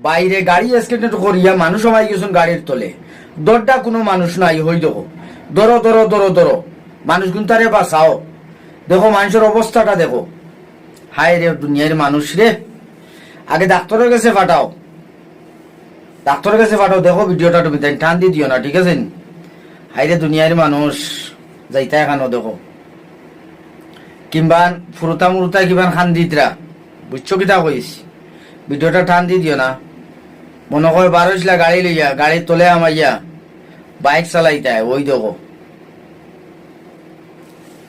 বাইরে গাড়ি অ্যাক্সিডেন্ট করিয়া মানুষ আমায় গেছেন গাড়ির তলে, দরটা কোনো মানুষ নাই, হই দেখো ধরো ধরো ধরো ধরো মানুষ কিন্তু তারে বাঁচাও। দেখো মানুষের অবস্থাটা দেখো, হায় রে দুনিয়ার মানুষ রে। আগে ডাক্তারের কাছে পাঠাও, ডাক্তারের কাছে পাঠাও। দেখো ভিডিওটা তুমি তাই টান দিয়ে দিও না, ঠিক আছে? হায় রে দুনিয়ার মানুষ যাইতা এখানো দেখো, কিংবা ফুরুতা মুরুতা কিংবা খান্দিতরা, বুঝছো কিতা কইস? ভিডিওটা টান দিয়ে দিও না। মনে করে বারোইসলা গাড়ি লইয়া গাড়ির তলে আমাইয়া বাইক চালাইতে হয়, ওই দেখো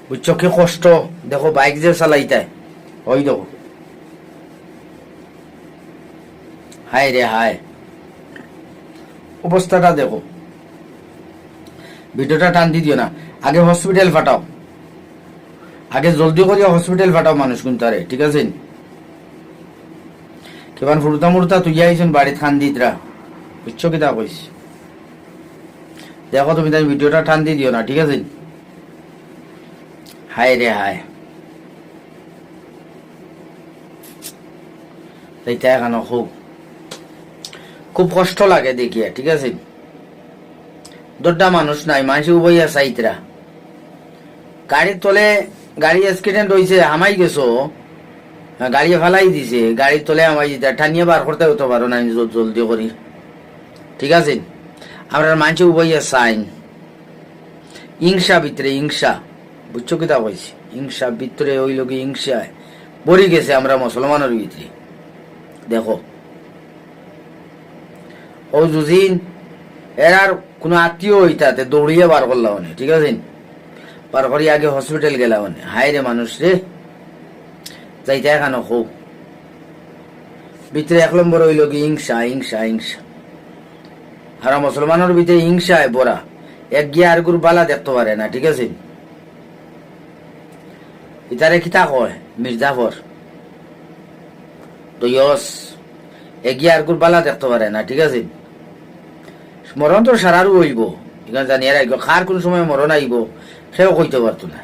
বুঝছো কি কষ্ট। দেখো বাইক যে চালাইতে হয়, ওই দেখো হায় রে হায়, অবস্থাটা দেখো। ভিডিওটা টান দিয়ে দিও না, আগে হসপিটাল পাঠাও, আগে জলদি করিয়া হসপিটাল পাঠাও মানুষ কিন্তু আরে, ঠিক আছে? কেমন ফুরুতা মুরুতা তুই আইছেন বাড়িত খান্দিতরা, বুঝছো কিতা কইস? দেখো তুমি তাই ভিডিওটা টান দিয়ে দিও না, ঠিক আছে? হায় রে হায়, তাইটা এখানে খুব খুব কষ্ট লাগে দেখিয়া, ঠিক আছে? দরটা মানুষ নাই, মানুষ উবইয়া সাইতরা গাড়ির তলে, গাড়ি অ্যাক্সিডেন্ট হয়েছে, হামাই গেছো, গাড়ি ফেলাই দিছে, গাড়ির তলে আমাই দিতে টানিয়ে বার করতে হতে পারো না জলদি করি, ঠিক আছে? আমরা মানুষ উবইয়া সাইন হিংসা ভিতরে, হিংসা, বুঝছো কিতা কইছি? হিংসা ভিতরে ওই লোকে হিংসায় বড়ি গেছে আমরা মুসলমানের ভিতরে। দেখো ও জুজিন এরার কোনো আত্মীয় হইতাতে দৌড়িয়ে বার করলাম, ঠিক আছে? বার করি আগে হসপিটাল গেলাম, হায় রে মানুষ রে, যাইতে এখানে হোক ভিতরে এক নম্বর হইল কি হিংসা, হিংসা, হিংসা। আর মুসলমানের ভিতরে হিংসায় বড়া, এক গিয়ে আর গুর বালা দেখতে পারে না, ঠিক আছে? ইতারে কিতা কয় মির্জাফর তো ইয়স, এক গিয়ে আর গুর বালা দেখতে পারে না, ঠিক আছে? মরণ তো সারারও হইব, এখানে জানিয়ে রাখবো, কার কোন সময় মরণ আইব সেও কইতে পারতো না।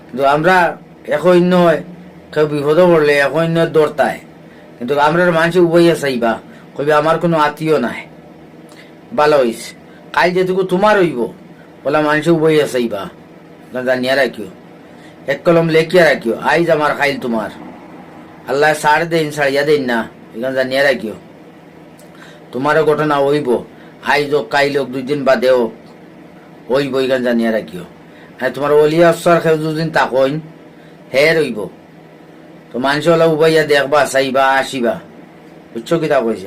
কিন্তু আমরা এখন নয়, কেউ বিপদ পড়লে এখন নয় দৌড়তায়, কিন্তু আমরা মানুষ উবইয়া চাইবা, কইবে আমার কোনো আত্মীয় নাই, ভালো হইস কাল যেটুকু তোমার হইব বলা মানুষ উবইয়া চাইবা, জানিয়ে রাখিও, এক কলম লেখিয়া রাখিও, আইজ আমার খাইল তোমার, আল্লাহ ছাড় দেন ছাড়িয়া দেন না, এখানে জানিয়ে রাখিও। তোমারও ঘটনা হইব, আইজ হোক কাইল হোক, 2 দিন বাদেও হইব, এখানে জানিয়ে রাখিও। হ্যাঁ তোমার অলিয়া অশ্বর খেয়ে দুদিন তাকইন হে রইব, তো মানুষ হলে উবাইয়া দেখবা চাইবা আসিবা, বুঝছো কিতা কইছে?